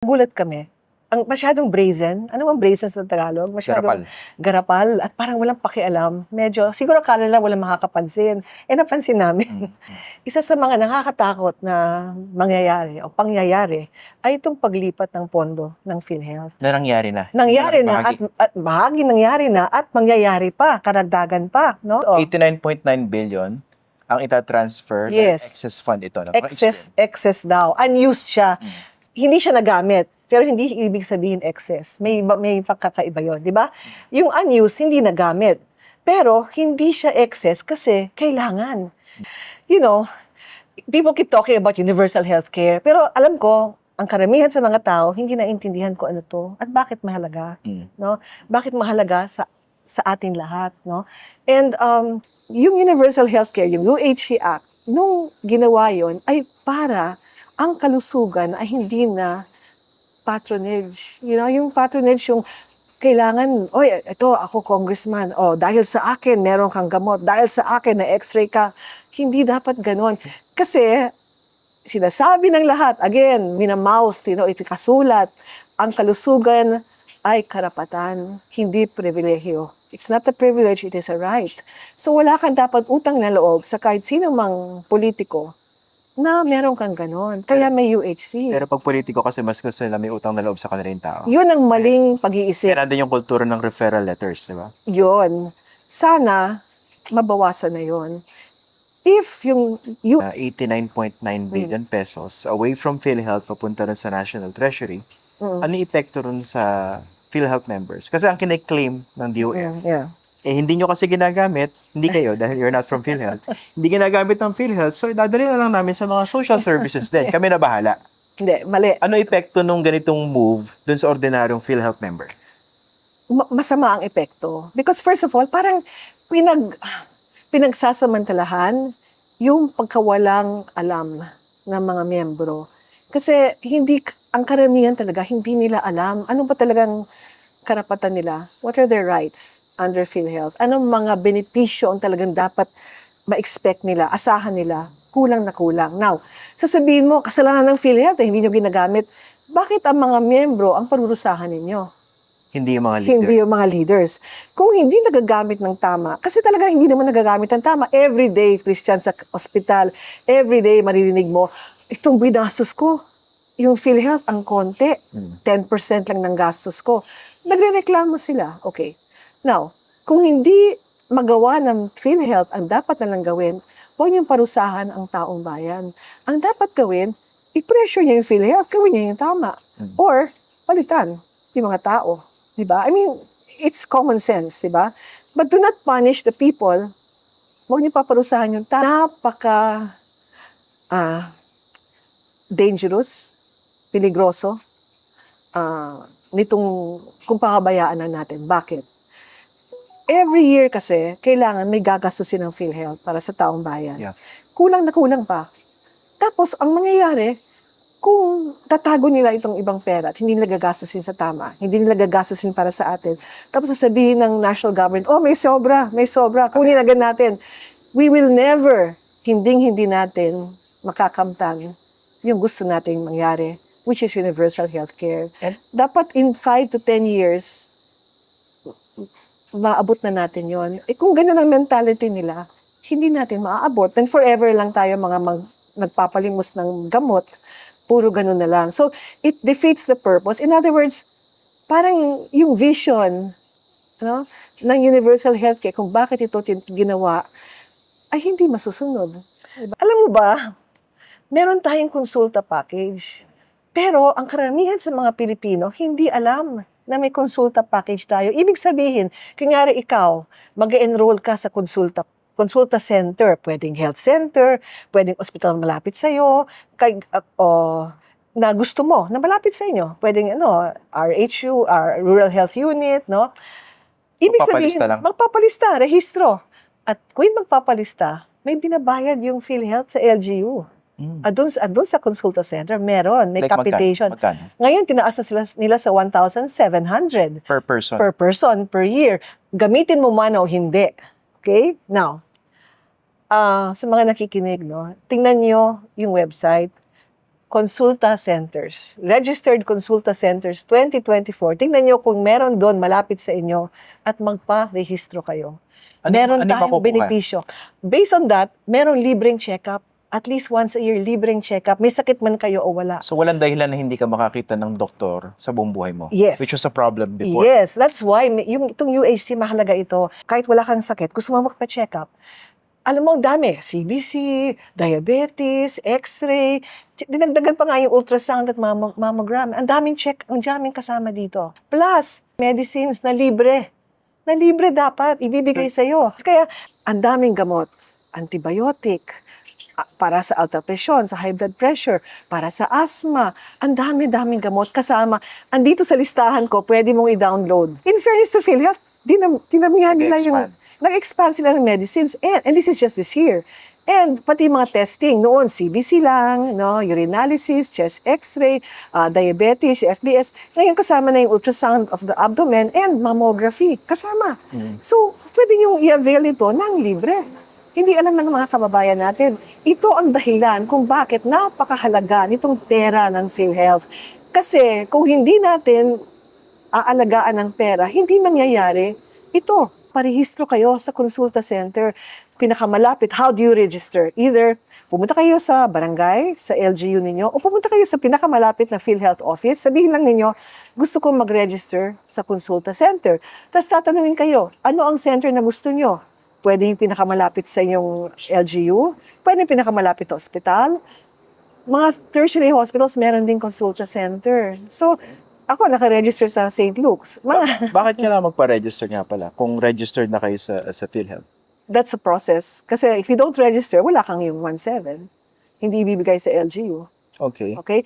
Gulat kami. Ang masyadong brazen. Ano ang brazen sa Tagalog? Masyadong garapal. At parang walang pakialam. Medyo, siguro akala nila walang makakapansin. Napansin namin. Isa sa mga nakakatakot na mangyayari o pangyayari ay itong paglipat ng pondo ng PhilHealth. Na nangyari na. Nangyari na at bahagi nangyari na at mangyayari pa, karagdagan pa. No? 89.9 billion ang itatransfer na excess fund ito. Excess daw. Unused siya. Hindi siya nagamit. Pero hindi ibig sabihin excess. May pagkakaiba yun, di ba? Yung unused, hindi nagamit. Pero hindi siya excess kasi kailangan. You know, people keep talking about universal healthcare. Pero alam ko, ang karamihan sa mga tao, hindi naintindihan ko ano to at bakit mahalaga. No? Bakit mahalaga sa atin lahat. No? And yung universal healthcare, yung UHC Act, nung ginawa yon ay para ang kalusugan ay hindi na patronage. You know, yung patronage, yung kailangan, oy, ito, ako congressman, dahil sa akin, meron kang gamot, dahil sa akin, na x-ray ka. Hindi dapat ganon. Kasi, sinasabi ng lahat, again, minamouth, ito kasulat, ang kalusugan ay karapatan, hindi pribilehyo. It's not a privilege, it is a right. So, wala kang dapat utang na loob sa kahit sino mang politiko na meron kang ganon. Kaya may UHC. Pero pag politiko kasi mas gusto nila may utang na loob sa kanilang tao. Yun ang maling pag-iisip. Kaya nandun yung kultura ng referral letters, di ba? Yun. Sana, mabawasan na yun. If yung 89.9 billion pesos away from PhilHealth papunta rin sa National Treasury, ano epekto rin sa PhilHealth members? Kasi ang kine-claim ng DOF, hindi nyo kasi ginagamit, hindi kayo, dahil you're not from PhilHealth, hindi ginagamit ng PhilHealth, so idadali na lang namin sa mga social services din. Kami na bahala. Hindi, mali. Ano epekto nung ganitong move dun sa ordinaryong PhilHealth member? Masama ang epekto. Because first of all, parang pinagsasamantalahan yung pagkawalang alam ng mga miyembro. Kasi ang karamihan talaga, hindi nila alam ano ba talagang karapatan nila. What are their rights under PhilHealth? Anong mga benepisyo ang talagang dapat ma-expect nila, asahan nila, kulang na kulang. Now, sasabihin mo, kasalanan ng PhilHealth, hindi nyo ginagamit. Bakit ang mga miyembro ang parurusahan ninyo? Hindi yung mga leaders. Hindi yung mga leaders. Kung hindi nagagamit ng tama, kasi talaga hindi naman nagagamit ng tama. Everyday, Christian, sa ospital, everyday maririnig mo, itong binastos ko, yung PhilHealth, ang konti, 10% lang ng gastos ko. Nagrereklamo sila. Okay. Now, kung hindi magawa ng PhilHealth ang dapat na lang gawin, huwag niyong parusahan ang taong bayan. Ang dapat gawin, i-pressure niya yung PhilHealth, gawin niya yung tama. Or, palitan yung mga tao. Diba? I mean, it's common sense, diba? But do not punish the people. Huwag niyo paparusahan yung tao. Napaka dangerous, peligroso, nitong kung pangabayaan na natin. Bakit? Every year kasi, kailangan may gagastusin ng PhilHealth para sa taong bayan. Yeah. Kulang na kulang pa. Tapos, ang mangyayari, kung tatago nila itong ibang pera at hindi nila gagastusin sa tama, hindi nila gagastusin para sa atin, tapos sasabihin ng national government, may sobra, kunin agad natin. We will never, hindi natin makakamtan yung gusto nating mangyari, which is universal healthcare. Dapat in 5 to 10 years, maabot na natin yon. Kung ganyan ang mentality nila, hindi natin maaabot. Then forever lang tayo mga nagpapalimos ng gamot, puro ganun na lang. So, it defeats the purpose. In other words, parang yung vision ng universal healthcare, kung bakit ito ginawa, ay hindi masusunod. Alam mo ba, meron tayong konsulta package. Pero ang karamihan sa mga Pilipino, hindi alam na may konsulta package tayo. Ibig sabihin, kunyari ikaw, mag-enroll ka sa konsulta center, pwedeng health center, pwedeng ospital malapit sa'yo, na gusto mo, na malapit sa inyo. Pwedeng RHU, Rural Health Unit, no? Ibig sabihin, magpapalista, rehistro. At kung magpapalista, may binabayad yung PhilHealth sa LGU. Doon sa consulta center, meron. May capitation. Magkano? Ngayon, tinaas na nila sa 1,700. Per person? Per person, per year. Gamitin mo man o hindi. Okay? Now, sa mga nakikinig, tingnan nyo yung website. consulta centers, registered consulta centers 2024. Tingnan nyo kung meron doon malapit sa inyo at magpa-rehistro kayo. Meron tayong benepisyo. Based on that, meron libreng check-up. At least once a year, libreng check-up. May sakit man kayo o wala. So walang dahilan na hindi ka makakita ng doktor sa buong buhay mo? Yes. Which was a problem before? Yes, that's why itong UHC mahalaga ito. Kahit wala kang sakit, gusto mo magpa-check-up. Alam mo, ang dami. CBC, diabetes, x-ray. Dinagdagan pa nga yung ultrasound at mammogram. Ang daming kasama dito. Plus, medicines na libre. Na libre dapat ibibigay sa'yo. Kaya, ang daming gamot. Antibiotic, para sa alta presyon, sa high blood pressure, para sa asthma. Ang dami-daming gamot kasama. Andito sa listahan ko, pwede mong i-download. In fairness to PhilHealth, dinamihan nila yung... Nag-expand sila ng medicines. And this is just this year. And pati mga testing, noon CBC lang, no, urinalysis, chest x-ray, diabetes, FBS. Ngayon kasama na yung ultrasound of the abdomen and mammography. Kasama. So, pwede nyo i-avail ito ng libre. Hindi alam ng mga kababayan natin. Ito ang dahilan kung bakit napakahalaga nitong pera ng PhilHealth. Kasi kung hindi natin aalagaan ng pera, hindi mangyayari ito. Parehistro kayo sa consulta center. Pinakamalapit, how do you register? Either pumunta kayo sa barangay, sa LGU ninyo, o pumunta kayo sa pinakamalapit na PhilHealth office. Sabihin lang ninyo, gusto kong mag-register sa consulta center. Tapos tatanungin kayo, ano ang center na gusto nyo? Pwede yung pinakamalapit sa inyong LGU, pwede yung pinakamalapit na ospital. Mga tertiary hospitals, meron din consulta center. So, ako naka-register sa St. Luke's. Bakit kailangan magpa-register nga pala kung registered na kayo sa PhilHealth? That's a process. Kasi if you don't register, wala kang yung 1.7. Hindi ibibigay sa LGU. Okay. Okay?